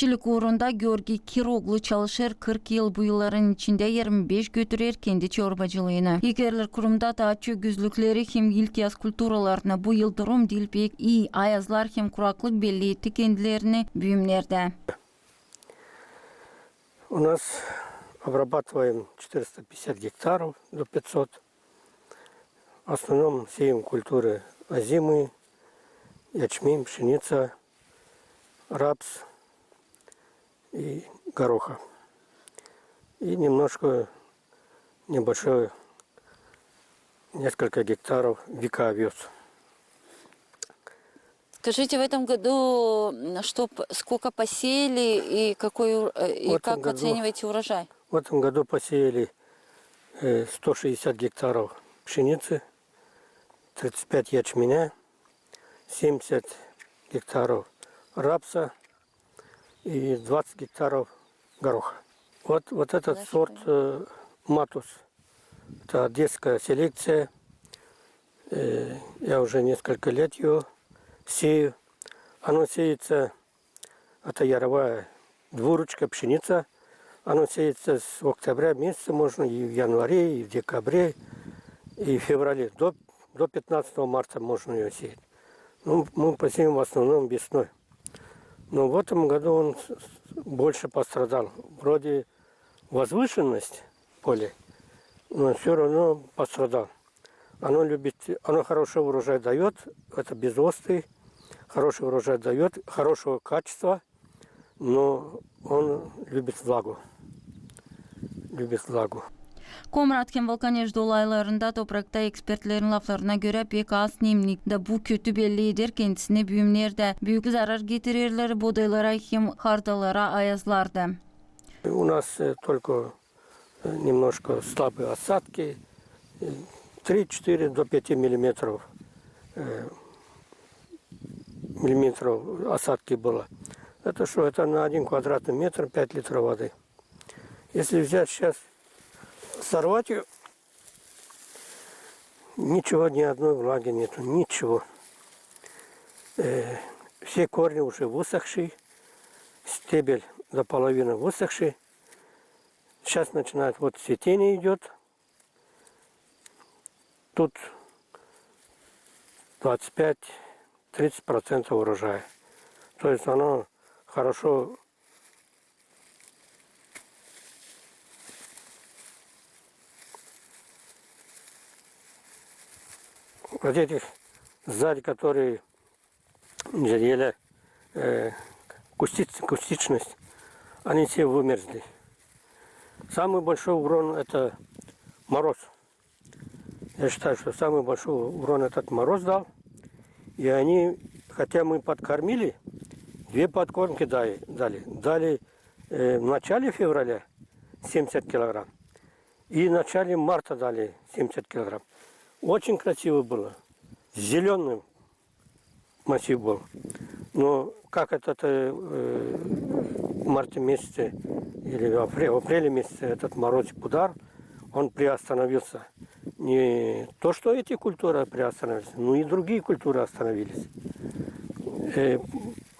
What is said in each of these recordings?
Çiftçilik uğrunda Georgi Kiroglu çalışır 40 yıl bu yılların içinde 25 götürür kendi çorbacılığını. Yegerler kurumda da çögüzlükleri hem ilk yaz kulturalarına bu yıl durum değil pek iyi ayazlar hem kuraklık belli etti kendilerini büyümlerde. У нас обрабатываем 450 гектаров до 500. В основном сеем культуры озимые, ячмень, пшеница, рапс и гороха. И немножко небольшое, несколько гектаров века овес. Скажите, в этом году сколько посеяли и как оцениваете урожай? В этом году посеяли 160 гектаров пшеницы, 35 ячменя, 70 гектаров рапса и 20 гектаров гороха. Вот этот сорт матус, это одесская селекция. Я уже несколько лет ее сею. Оно сеется, это яровая двуручка пшеница. Оно сеется с октября месяца, можно и в январе, и в декабре, и в феврале. До 15 марта можно ее сеять. Ну, мы посеем в основном весной. Но в этом году он больше пострадал. Вроде возвышенность поля, но все равно пострадал. Оно хороший урожай дает, это безостый, хороший урожай дает, хорошего качества, но он любит влагу. Komratken Volkanej dolaylarında toprakta ekspertlerin laflarına göre pek az nemlikte bu kötü belli eder kendisine büyümlerde büyük zarar getirirler bodaylara hem hardalara ayazlarda. У нас только немножко слабые осадки, 3-4 до 5 миллиметров осадки было. Это что? Это на 1 квадратный метр 5 литров воды. Если взять сейчас, сорвать ее, ничего, ни одной влаги нету, ничего. Все корни уже высохшие, стебель до половины высохший. Сейчас начинает, вот цветение идет. Тут 25-30% урожая. То есть оно хорошо вот этих сзади, которые еле кустичность, они все вымерзли. Самый большой урон это мороз. Я считаю, что самый большой урон этот мороз дал. И они, хотя мы подкормили, 2 подкормки дали. Дали в начале февраля 70 килограмм. И в начале марта дали 70 килограмм. Очень красиво было. Зеленый массив был. Но как этот в марте месяце или в апреле месяце этот морозик удар, он приостановился. Не то, что эти культуры приостановились, но и другие культуры остановились.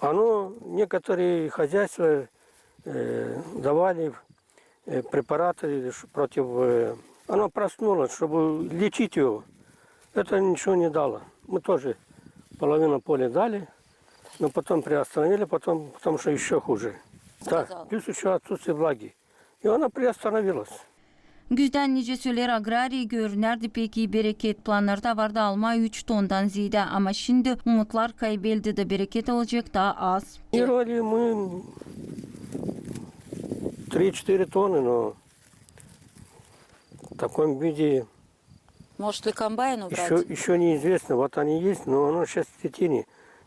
Некоторые хозяйства давали препараты против... Оно проснулось, чтобы лечить его. Это ничего не дало. Мы тоже половину поля дали, но потом приостановили, потому что еще хуже. Да, плюс еще отсутствие влаги. И она приостановилась. Güzden nice söyler agrari görünerdi peki bereket planlarda vardı alma 3 tondan ziyade ama şimdi umutlar kaybeldi de bereket olacak daha az. Планировали мы 3-4 тонны, но в таком виде Может ли комбайн убрать? еще неизвестно. Вот они есть, но оно сейчас в цветении.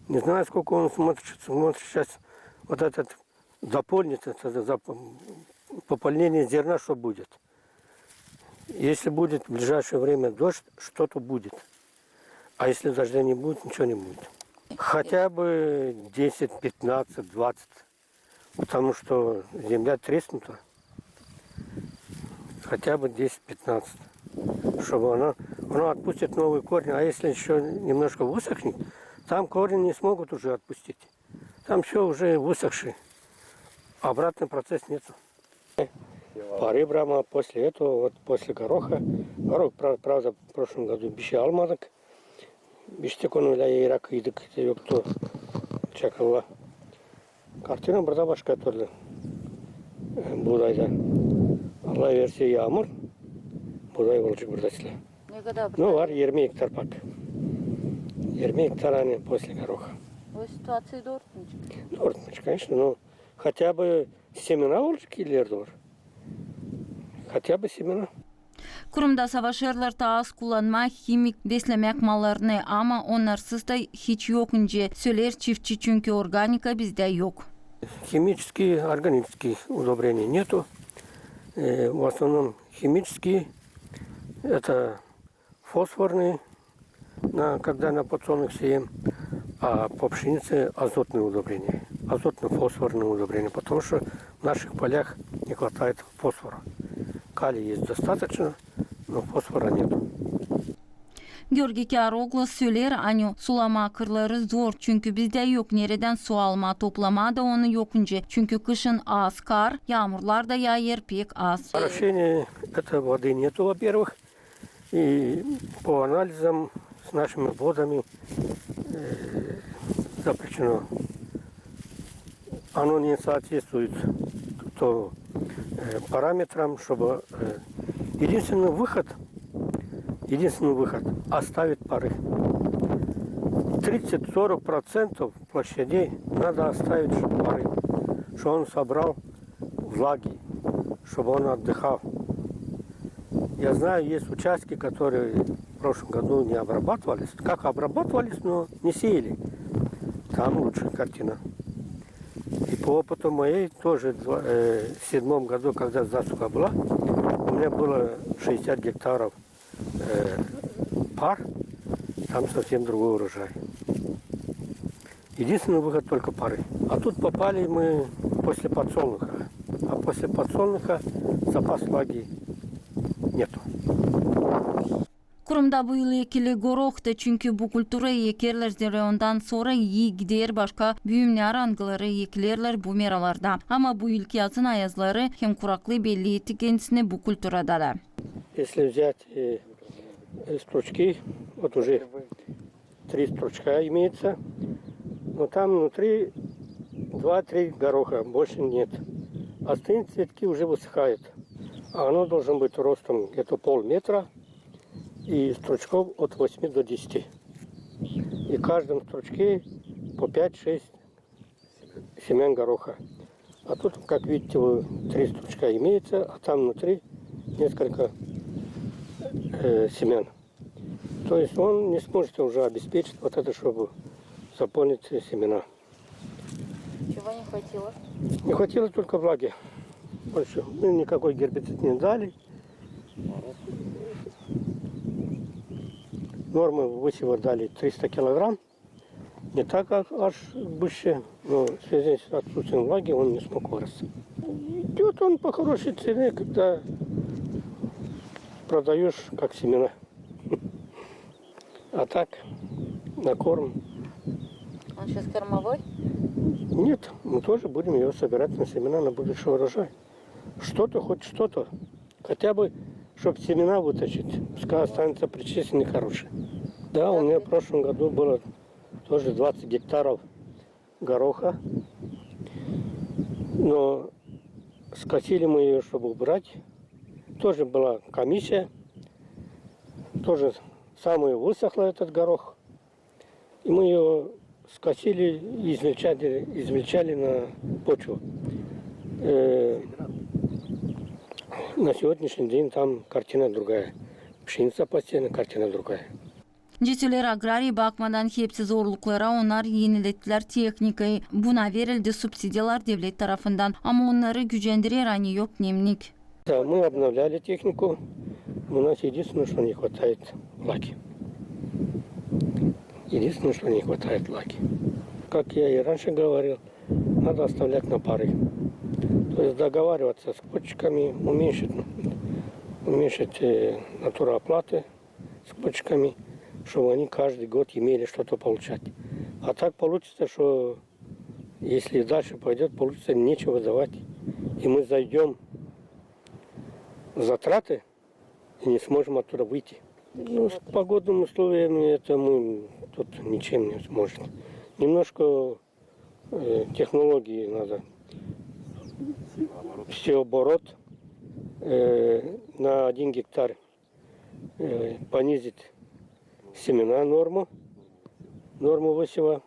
Не знаю, сколько он смотрит сейчас вот этот дополнит, это пополнение зерна, что будет. Если будет в ближайшее время дождь, что-то будет. А если дождя не будет, ничего не будет. Хотя бы 10, 15, 20. Потому что земля треснута. Хотя бы 10-15. Чтобы оно отпустит новые корни. А если еще немножко высохнет, там корни не смогут уже отпустить. Там все уже высохшие. Обратный процесс нет. Пары брама после этого, вот после гороха. Горох, правда, в прошлом году биши алмадок. Биште конуля и рак идек, кто чакала. Картина брада башка торлы. Будайда. Алла версия ямыр. Будай волчик брадасла. Ну, var 20 гектар пак. 20 гектар они после гороха. В ситуации дортничка. Дортнич, конечно, но хотя бы семена волчики илердор. Хотя бы семена. Kurumda savaşırlar az kullanma химик beslemek mallarını ama onlarsız da hiç yok önce söyler çiftçi çünkü organika bizde yok. Химические, органические удобрения нету. В основном химические. Это фосфорные, когда на подсолнух сеем, а по пшенице азотные удобрения. Азотно-фосфорные удобрения, потому что в наших полях не хватает фосфора. Калия есть достаточно, но фосфора нету. Georgi Karoglu söyler anyu sulama kırları zor çünkü bizde yok nereden su alma toplama da onu yokunca çünkü kışın az kar yağmurlar da yağar pek az. Орошения это воды нету, во-первых, и по анализам с нашими водами запрещено. Оно не соответствует параметрам, чтобы единственный выход оставить пары. 30-40% площадей надо оставить пары, чтобы он собрал влаги, чтобы он отдыхал. Я знаю, есть участки, которые в прошлом году не обрабатывались. Как обрабатывались, но не сеяли. Там лучше картина. И по опыту моей тоже в 2007 году, когда засуха была, у меня было 60 гектаров пар, там совсем другой урожай. Единственный выход только пары. А тут попали мы после подсолнуха. А после подсолнуха запас влаги нету. Kurumda bu yıl ekili goroktu çünkü bu kultura ekerler ondan sonra iyi gider başka büyümlü arangıları eklerler bu meralarda. Ama bu yılki yazın ayazları hem kuraklığı belli etti kendisine bu kulturada da. Если взять стручки, вот уже 3 стручка имеется, но там внутри 2-3 гороха, больше нет. Остальные цветки уже высыхают. А оно должно быть ростом где-то полметра и стручков от 8 до 10. И в каждом стручке по 5-6 семян гороха. А тут, как видите, 3 стручка имеется, а там внутри несколько семян. То есть он не сможет уже обеспечить вот это, чтобы заполнить семена. Чего не хватило? Не хватило только влаги. Больше. Мы никакой гербицид не дали. Нормы высева дали 300 килограмм. Не так как аж выше, но в связи с отсутствием влаги он не смог вырасти. Идет он по хорошей цене, когда продаешь как семена. А так, на корм. Он сейчас кормовой? Нет, мы тоже будем его собирать на семена на будущий урожай. Что-то, хоть что-то. Хотя бы, чтобы семена вытащить. Пускай останется причисленный хороший. Да, у меня в прошлом году было тоже 20 гектаров гороха. Но скосили мы ее, чтобы убрать. Тоже была комиссия. Тоже самое высохло этот горох. И мы ее скосили и измельчали на почву. На сегодняшний день там картина другая. Pшеница постійно, картина другая. Cesüler agrari bakmadan hepsi zorluklara onlar yenilettiler teknikayı. Buna verildi subsidiyalar devlet tarafından ama onları gücendirir hani yok nemlik. Да, мы обновляли технику. У нас единственное, что не хватает влаги. Единственное, что не хватает влаги. Как я и раньше говорил, надо оставлять на пары. То есть договариваться с почками, уменьшить натуру оплаты с почками, чтобы они каждый год имели что-то получать. А так получится, что Если дальше пойдет, получится нечего давать. И мы зайдем в затраты и не сможем оттуда выйти. Ну, с погодными условиями это мы тут ничем не сможем. Немножко технологии надо. Всеоборот на 1 гектар понизить семена норму высева,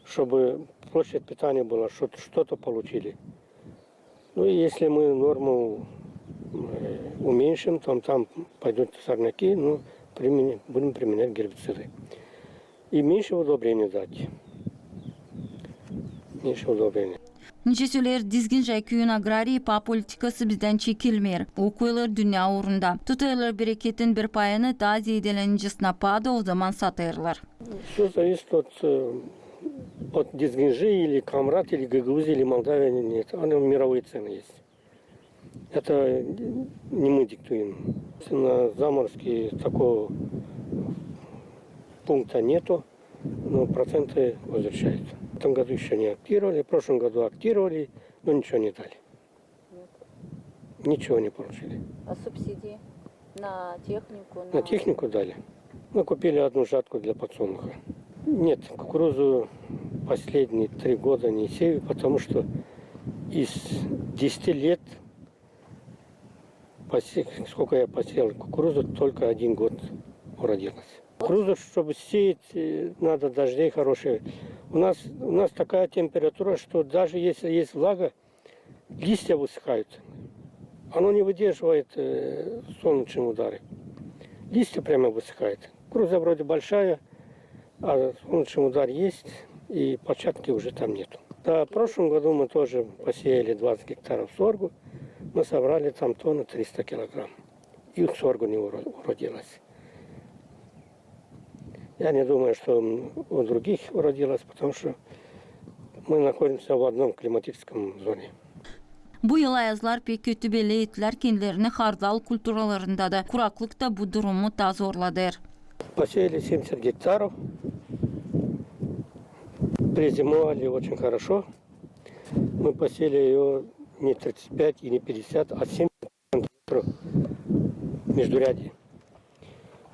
чтобы площадь питания была, что-то получили. Ну и если мы норму уменьшим, там пойдут сорняки, ну, будем применять гербициды. И меньше удобрения дать. Меньше удобрения. Нечесөлер дизгин жай күйін аграрий па политикасы бізден чекилмер. Окуйлар dünya орында. Tutaylar берекетін бір пайыны да зейделен жысна пады о zaman сатайрлар. Все зависит от Дизгинжи или Камрат, или Гагаузии, или Молдавии. Нет, они мировые цены есть. Это не мы диктуем. На заморозке такого пункта нету, но проценты возвращаются. В этом году еще не актировали, в прошлом году актировали, но ничего не дали. Ничего не получили. А субсидии на технику? На технику дали. Мы купили одну жатку для подсолнуха. Нет, кукурузу последние 3 года не сею, потому что из 10 лет, сколько я посеял кукурузу, только 1 год уродилась. Кукурузу, чтобы сеять, надо дождей хорошие. У нас такая температура, что даже если есть влага, листья высыхают. Оно не выдерживает солнечные удары. Листья прямо высыхают. Кукуруза вроде большая, а солнечный удар есть, и початки уже там нету. Да, в прошлом году мы тоже посеяли 20 гектаров соргу. Мы собрали там тонны 300 килограмм. И соргу не уродилось. Я не думаю, что у других уродилось, потому что мы находимся в одном климатическом зоне. Bu yıl ayazlar pek kötü belli ettiler kendilerini hardal kulturalarında da. Kuraklık da bu durumu da zorladı. Посеяли 70 гектаров. Презимовали очень хорошо. Мы посеяли ее не 35 и не 50, а 70 сантиметров междурядье.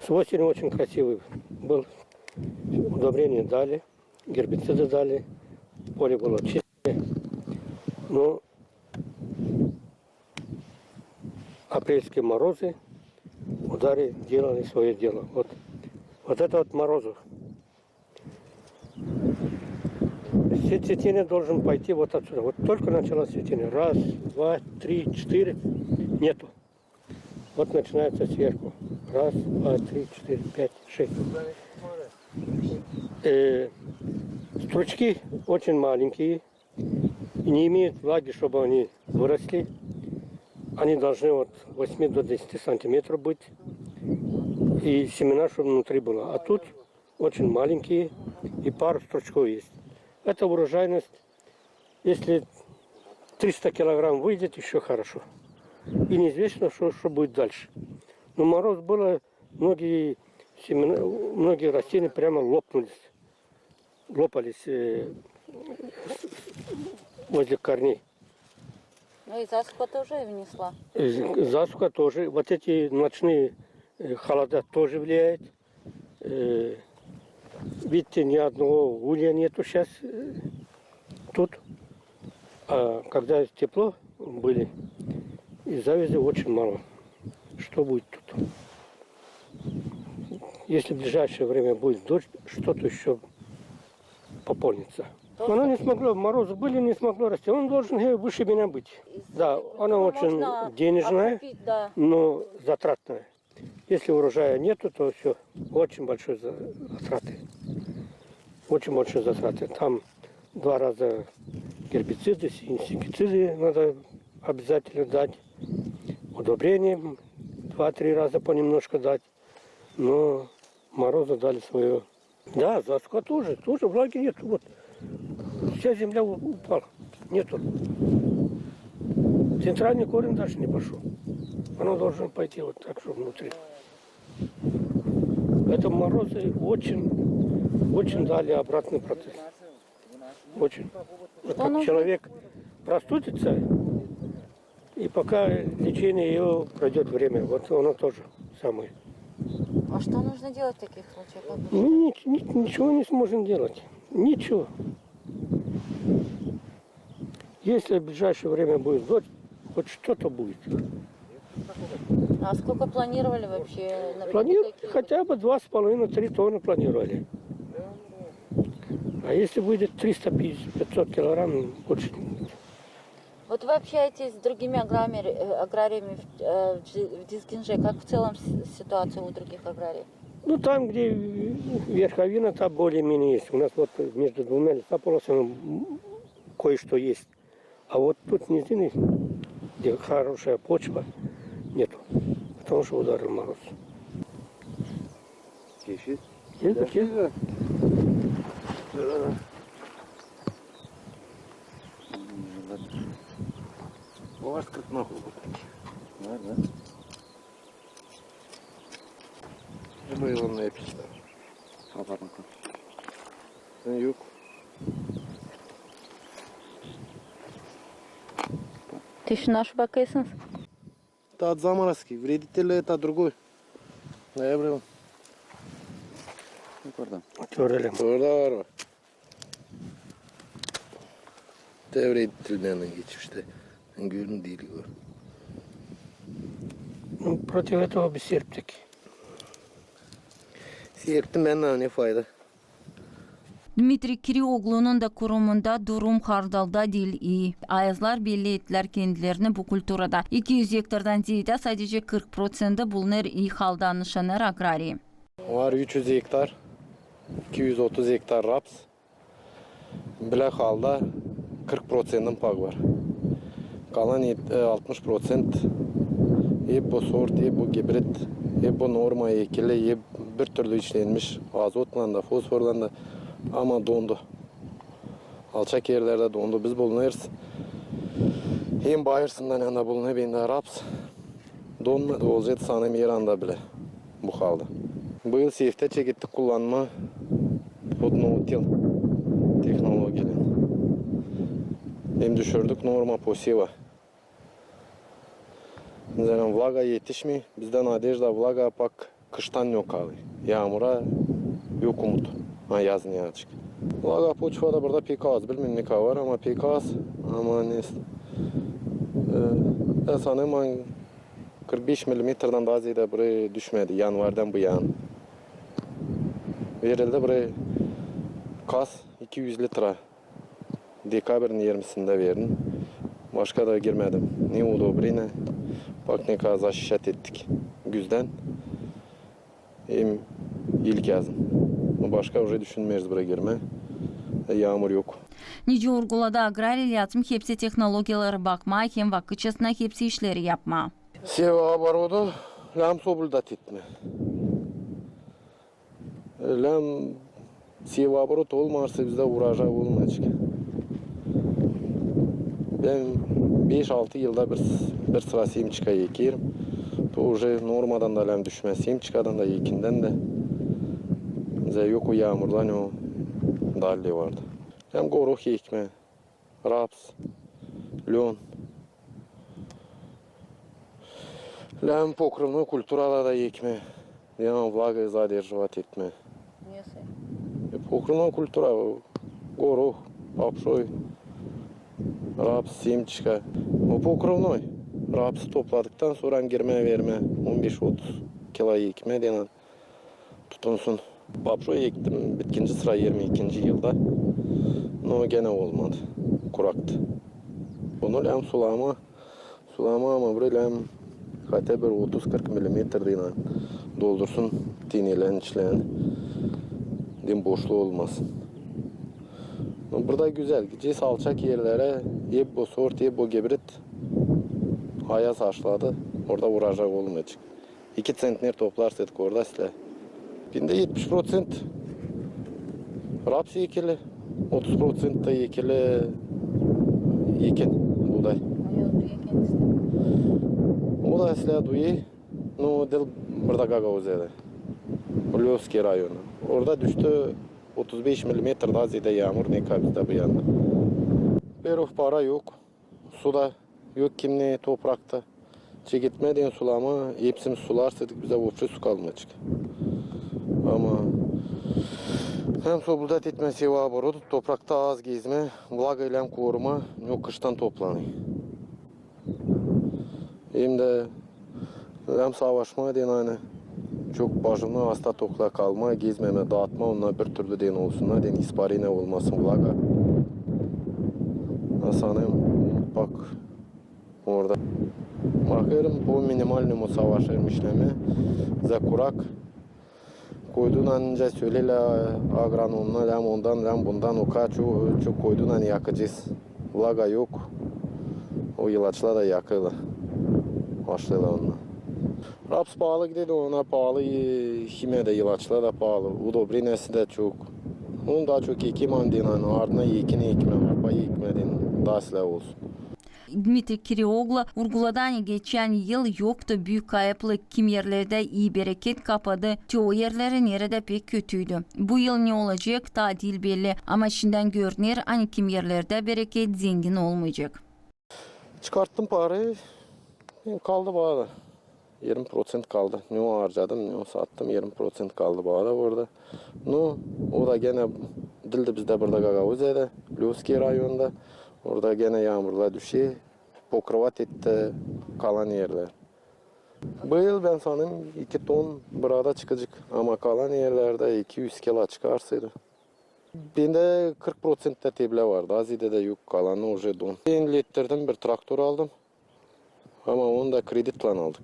С осени очень красивый был. Удобрения дали, гербициды дали. Поле было чистое. Но апрельские морозы, удары делали свое дело. Вот это вот морозов. Все цветение должен пойти вот отсюда. Вот только началось цветение. 1, 2, 3, 4. Нету. Вот начинается сверху. 1, 2, 3, 4, 5, 6. Стручки очень маленькие. И не имеют влаги, чтобы они выросли. Они должны от 8 до 10 сантиметров быть. И семена, чтобы внутри было. А тут очень маленькие и пару стручков есть. Это урожайность. Если 300 килограмм выйдет, еще хорошо. И неизвестно, что будет дальше. Но мороз было, многие растения прямо лопались возле корней. Ну и засуха тоже внесла. Засуха тоже. Вот эти ночные холода тоже влияют. Видите, ни одного улья нету сейчас тут. А когда тепло были, и завязи очень мало. Что будет тут? Если в ближайшее время будет дождь, что-то еще пополнится. Оно не смогло, морозы были, не смогло расти. Он должен выше меня быть. Да, оно очень денежное, но затратное. Если урожая нету, то все, очень большие затраты. Очень большие затраты. Там 2 раза гербициды, инсектициды надо обязательно дать. Удобрения 2-3 раза понемножку дать. Но морозы дали свое. Да, засуха тоже влаги нету. Вот. Вся земля упала. Нету. Центральный корень даже не пошел. Оно должно пойти вот так, что внутри. Это морозы очень дали обратный процесс. Очень. Вот Что как нужно? человек простудится, и пока лечение его пройдет время, вот оно тоже самое. А что нужно делать в таких случаях? Как вы Мы ничего не сможем делать. Ничего. Если в ближайшее время будет дождь, хоть что-то будет. А сколько планировали вообще? На Планировали такие? хотя бы 2,5-3 тонны планировали. А если будет 350-500 килограмм, больше не будет. Вот вы общаетесь с другими аграриями в Дизгинже. Как в целом ситуация у других аграриев? Ну, там, где верховина, там более-менее есть. У нас вот между двумя лесополосами кое-что есть. А вот тут в низине, где хорошая почва, нету. Потому что ударил мороз. Yeşil. Есть? У вас как нахуй? Да, да. Мы его на писта. Апарнaka. Yok. Ты еще нашу bakıyorsunuz? Это от заморозки. Вредитель это другой. Ноябрь. Yukarıdan. Теорелем. Orada var mı? Vreditelden geçmişte. Görün değil var. Ну, против этого бессерптики. Seyirttim ben de ne fayda. Дмитрий Кириоглунун да курумунда дурум хардалда дил и. Аязлар белли этлер кендилерини бу культурада. 200 гектардан зейде sadece 40% булнер и халданышанер аграрий. Var 300 hektar. 230 hektar raps. Bilek halda 40%'ın pag var. Kalan 60% hep bu sort, hep bu gibrit, hep bu norma ekili, hep bir türlü işlenmiş azotla da, fosforla da ama dondu. Alçak yerlerde dondu. Biz bulunuruz. Hem bayırsından yana bulunuyor, hem de raps. Donmadı, olacak sanırım yer anda bile bu halde. Bu yıl sefte çekittik kullanma podnotil teknolojileri. Hem düşürdük norma posiva. Zaten vlaga yetişmiyor. Bizden adejda vlaga pak kıştan yok abi. Yağmura yok umut. Ha yazın ya açık. Vlaga počvada burada pek az. Bilmiyorum ne kadar var ama pek az. Ama neyse. Sanırım 45 milimetreden daha ziyade buraya düşmedi. Yanvardan bu yan. Verildi buraya kas 200 litre. Dekabrın 20'sinde verdim. Başka da girmedim. Ne oldu buraya? Bak ne kadar zaşişat ettik. Güzden. Hem ilk yazın. Başka уже düşünmeyiz buraya girme. Yağmur yok. Nice urgulada аграриятым hepsi технологиялары bakma, hem vakıçasına hepsi işleri yapma. Seva обороду лям соблюдать etme. Lям seva оборот olmazsa bizde урожай olmayacak. Ben 5-6 yılda bir sıra semçika ekerim. To уже normadan da ləm düşmez. Semçikadan da ekinden de. Yok o yağmurdan o dalli vardı. Hem goruk ekme, raps, lön. Ləm покровной культураларда ekme. Yani влагой задерживать etme. Несі. Покровной культура горох, папшой, raps, semçika. O покровной. Rapsı topladıktan sonra girme verme 15-30 kilo ekme denen tutunsun. Papşoy ektim bitkinci sıra 22. yılda. No gene olmadı. Kuraktı. Bunu lem sulama ama böyle lem hatta bir 30-40 milimetre denen doldursun tinelerin içlerini. Dim boşluğu olmasın. Burada güzel. Gideceğiz alçak yerlere hep bu sort, hep bu gebrit. Ayaz haşladı. Orada vuracak olmayacak. 2 centner toplarsak orada size. Binde 70% raps ekili, 30% da ekili ekin, buğday. O da size duyu. No, del burada Gagavuz'da. Lyovski rayonu. Orada düştü 35 milimetre daha ziyade yağmur ne kadar bizde bu yanda. Beruf para yok. Suda yok kimne toprakta. Çekitmediğin sulama hepsini sularsadık bize vopça su kalmayacak. Ama hem sobudat etmesi var bu toprakta az gezme, vlaga ile koruma yok kıştan toplanıyor. Hem de hem savaşma den hani çok başına hasta tokla kalma, gezmeme, dağıtma onlar bir türlü den olsunlar den isparine olmasın vlaga. Sanırım bak orada. Bakıyorum bu minimal nümu savaşırım işlemi. Zakurak koyduğun anca söyle agronomla hem ondan hem bundan o kadar çok koyduğun hani yakacağız. Vlaga yok. O ilaçlar da yakılı. Başlıyorlar onunla. Raps pahalı gidiyor ona pahalı kimya da ilaçlar da pahalı. Udobrinesi de çok. Onun daha çok ekim andin hani ardına ekini ekme, arpayı ekmedin daha silah olsun. Dmitri Kirioglu vurguladan geçen yıl yoktu büyük kayıplı kim yerlerde iyi bereket kapadı. Çoğu yerleri nerede pek kötüydü. Bu yıl ne olacak da değil belli ama şimdiden görünür hani kim yerlerde bereket zengin olmayacak. Çıkarttım parayı kaldı bağda. 20% kaldı. Ne harcadım ne sattım 20% kaldı bağda orada. No, o da gene dildi bizde burada Gagavuz'da, Lyoski rayonunda. Orada gene yağmurlar düşüyor. Pokrivat etti kalan yerler. Bu yıl ben sanırım 2 ton burada çıkacak ama kalan yerlerde 200 kilo çıkarsaydı. Bende 40% de teble vardı. Azide de yok kalanı oje don. Ben ilettirdim bir traktör aldım. Ama onu da kreditle aldık.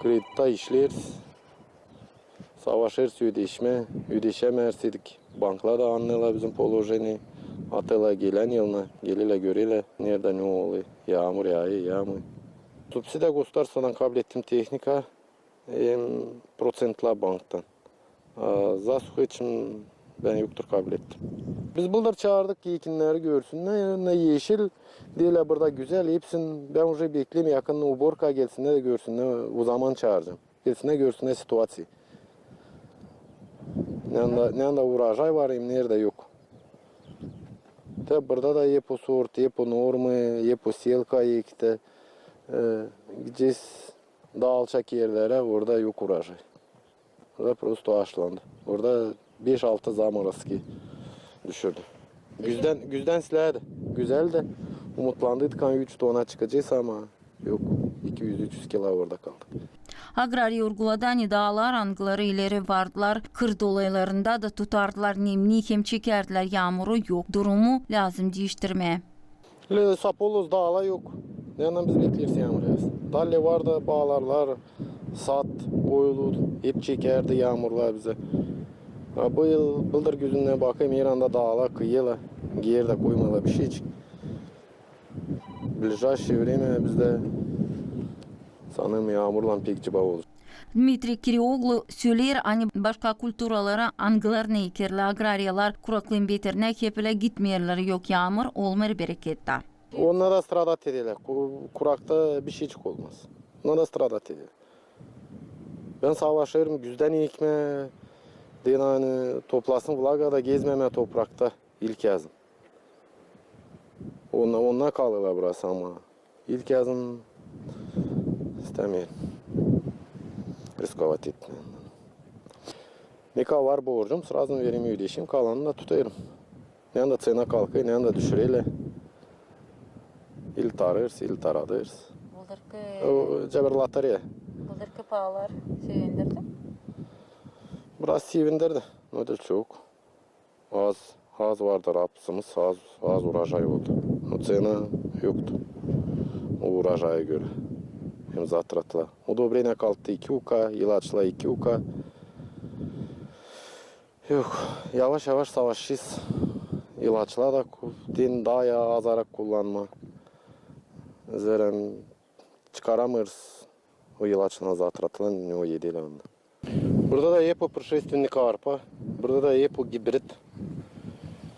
Kreditte işleriz. Savaşırız ödeşemerseydik. Banklar da anlıyorlar bizim polojeni. Atıyorlar gelen yılına, geliyle görüyorlar. Nerede ne oluyor? Yağmur yağmur. Subsidi göstersen kabul ettim teknika. Procentla banktan. Zasuk için ben yoktur kabul ettim. Biz bunlar çağırdık yekinleri görsünler. Ne yeşil değil burada güzel. Hepsini ben уже bekleyeyim yakın uborka gelsinler de görsünler. O zaman çağıracağım. Gelsinler görsünler situasıyı. Ne anda uğraşay var nerede yok. Tabi burada da yepo sort, yepo normu, yepo selka ekti. Gideceğiz daha alçak yerlere orada yok uğraşay. Orada prosto ağaçlandı. Orada 5-6 zam arası ki düşürdü. Güzden silahdı. Güzel de umutlandıydık hani 3 tona çıkacağız ama yok 200-300 kilo orada kaldık. Agrariya Urguladani dağlar angıları ileri vardılar. Kır dolaylarında da tutardılar nemli hem çekerdiler yağmuru yok. Durumu lazım değiştirmeye. Sapoloz dağla yok. Yani biz bekleriz yağmur yağsın. Dalle var da bağlarlar, sat, koyulur, hep çekerdi yağmurlar bize. Bu yıl bıldır gözüne bakayım İran'da dağla, kıyıla, giyerde koymalı bir şey için. Ближайшее время bizde sanırım yağmurla pek ciba olur. Dmitri Kirioglu söyler hani başka kulturalara angılarını ekerli agrariyalar kuraklığın beterine kepile gitmeyerleri yok yağmur olmar berekette. Onlar da stradat ediyorlar. Kurakta bir şeycik olmaz. Onlar da stradat ediyorlar. Ben savaşırım güzden ekme, hani toplasın vlagada gezmeme toprakta ilk yazın. Onlar kalırlar burası ama ilk yazın istemeyin. Riskovat etme. Ne kadar var borcum sırasını vereyim ödeşeyim kalanını da tutayım. Ne anda cena kalkıyor ne anda düşüreyle. İl tarırız, il taradırız. Buldurku Ceberlatır ya. pahalar sevindirdi. Biraz sevindirdi. O da çok. Az vardı rapsımız, az uğraşay oldu. O cena yoktu. O uğraşaya göre. Hem zatratla. O dobrine kalktı 2 uka, ilaçla 2 uka. Yok, yavaş yavaş savaşıyız. İlaçla da daha ya azarak kullanma. Zeren çıkaramırız. O ilaçla zatratla ne o yediyle onda. Burada da yepo предшественник arpa. Burada da yepo gibrit.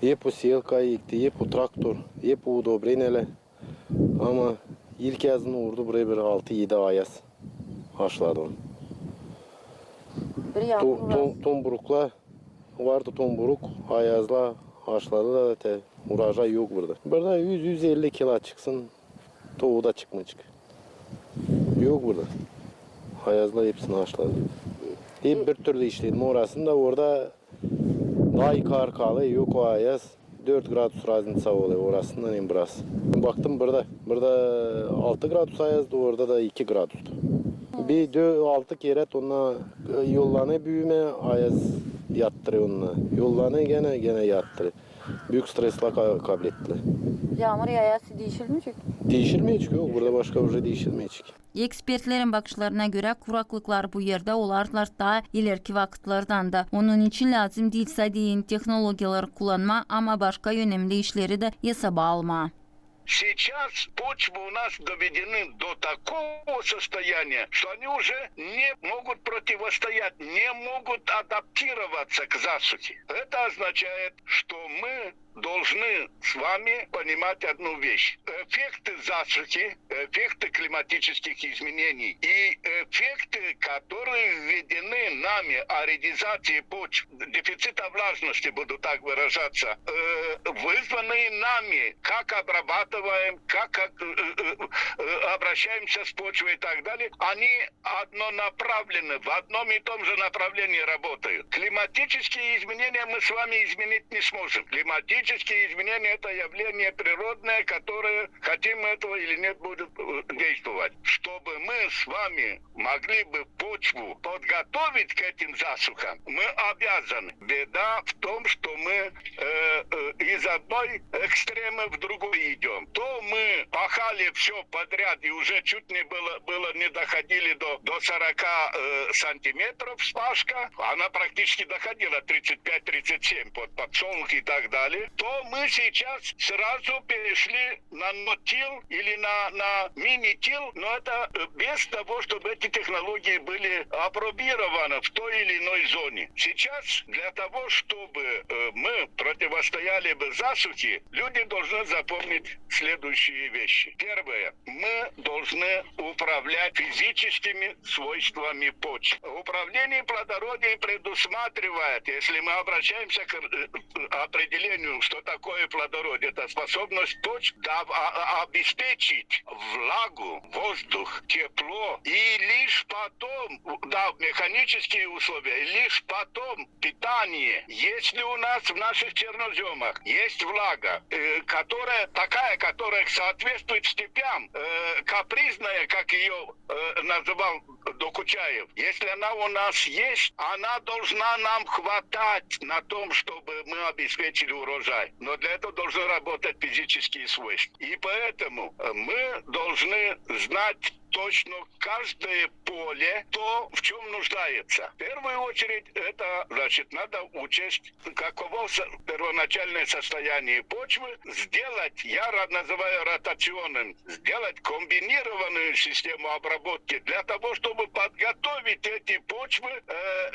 Yepo selka ekti, yepo traktör, yepo udobrinele. Ama ilk yazını vurdu buraya bir 6-7 ayaz. Haşladı onu. Bir yağmur var. Tomburukla vardı tomburuk, ayazla, ağaçlarda da urajay yok burada. Burada 100-150 kilo çıksın, toğu da çıkmayacak. Yok burada. Ayazla hepsini ağaçladı. Hep bir türlü işledim orasında, orada daha kar kalı, yok o ayaz. 4 gradus raznica oluyor orasından en biraz. Baktım burada 6 gradus ayazdı, orada da 2 gradus'tu. Bir 6 kere ona yollarına büyüme ayaz yattırıyor onunla. Yollarına gene yattırıyor. Büyük stresle kabiliyetli. Yağmur yağası değişilmeyecek. Değişilmeyecek yok, burada başka bir şey değişilmeyecek. Ekspertlerin bakışlarına göre kuraklıklar bu yerde olarlar daha ileriki vakitlerden de. Onun için lazım değilse deyin teknolojiler kullanma ama başka önemli işleri de hesaba alma. Сейчас почвы у нас доведены до такого состояния, что они уже не могут противостоять, не могут адаптироваться к засухе. Это означает, что мы должны с вами понимать одну вещь. Эффекты засухи, эффекты климатических изменений и эффекты, которые введены нами аридизации почв, дефицита влажности, буду так выражаться, вызванные нами, как обрабатываем, как обращаемся с почвой и так далее, они однонаправлены, в одном и том же направлении работают. Климатические изменения мы с вами изменить не сможем. Климатические изменения – это явление природное, которое, хотим мы этого или нет, будет действовать. Чтобы мы с вами могли бы почву подготовить к этим засухам, мы обязаны. Беда в том, что мы из одной экстремы в другой идем. То мы пахали все подряд и уже чуть не было не доходили до 40 сантиметров вспашка, она практически доходила 35-37 под подсолнух и так далее, то мы сейчас сразу перешли на нотил или на мини-тил, но это без того, чтобы эти технологии были апробированы в той или иной зоне. Сейчас для того, чтобы мы противостояли бы засухе, люди должны запомнить следующие вещи. Первое. Мы должны управлять физическими свойствами почв. Управление плодородием предусматривает, если мы обращаемся к определению, что такое плодородие, это способность почв обеспечить влагу, воздух, тепло и лишь потом, механические условия, лишь потом питание. Если у нас в наших черноземах есть влага, которая соответствует степям, капризная, как ее называл Докучаев. Если она у нас есть, она должна нам хватать на том, чтобы мы обеспечили урожай. Но для этого должны работать физические свойства. И поэтому мы должны знать точно каждое поле, то, в чем нуждается. В первую очередь, это, надо учесть, каково первоначальное состояние почвы, сделать, я называю ротационным, сделать комбинированную систему обработки для того, чтобы подготовить эти почвы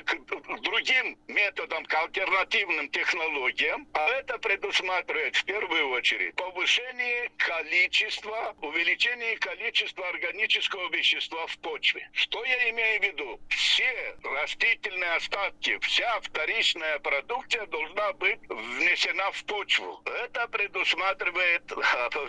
к другим методам, к альтернативным технологиям. А это предусматривает, в первую очередь, повышение количества, увеличение количества органического вещества в почве. Что я имею в виду? Все растительные остатки, вся вторичная продукция должна быть внесена в почву. Это предусматривает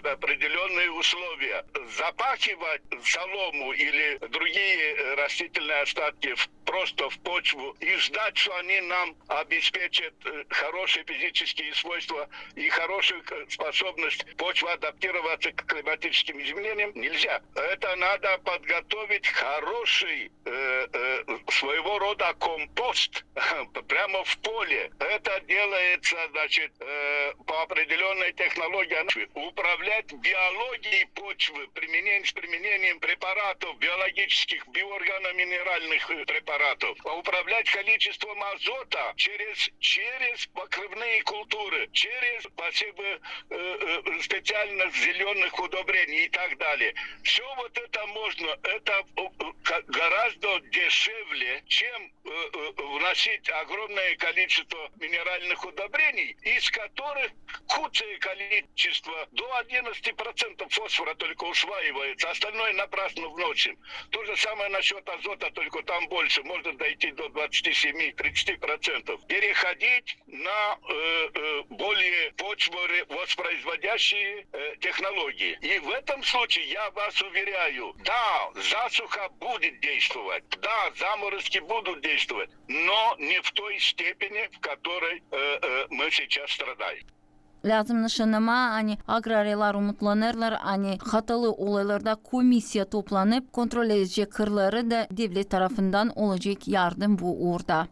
определенные условия. Запахивать солому или другие растительные остатки просто в почву и ждать, что они нам обеспечат хорошие физические свойства и хорошую способность почвы адаптироваться к климатическим изменениям нельзя. Это надо подготовить хороший своего рода компост прямо в поле. Это делается, по определенной технологии. Управлять биологией почвы с применением препаратов биологических, биоорганоминеральных препаратов. Управлять количеством азота через покрывные культуры, через посевы специальных зеленых удобрений и так далее. Все вот это возможно, это гораздо дешевле, чем вносить огромное количество минеральных удобрений, из которых худшее количество, до 11% фосфора только усваивается, остальное напрасно вносим. То же самое насчет азота, только там больше, можно дойти до 27-30%. Переходить на более почвовоспроизводящие технологии. И в этом случае я вас уверяю, да, засуха будет действовать, да, заморозки будут действовать, но не в той степени, в которой мы сейчас страдаем. Lazım nişanlama, agrariyalar umutlanırlar, hatalı olaylarda komissiya toplanıp kontrol edecek kırları da devlet tarafından olacak yardım bu uğurda.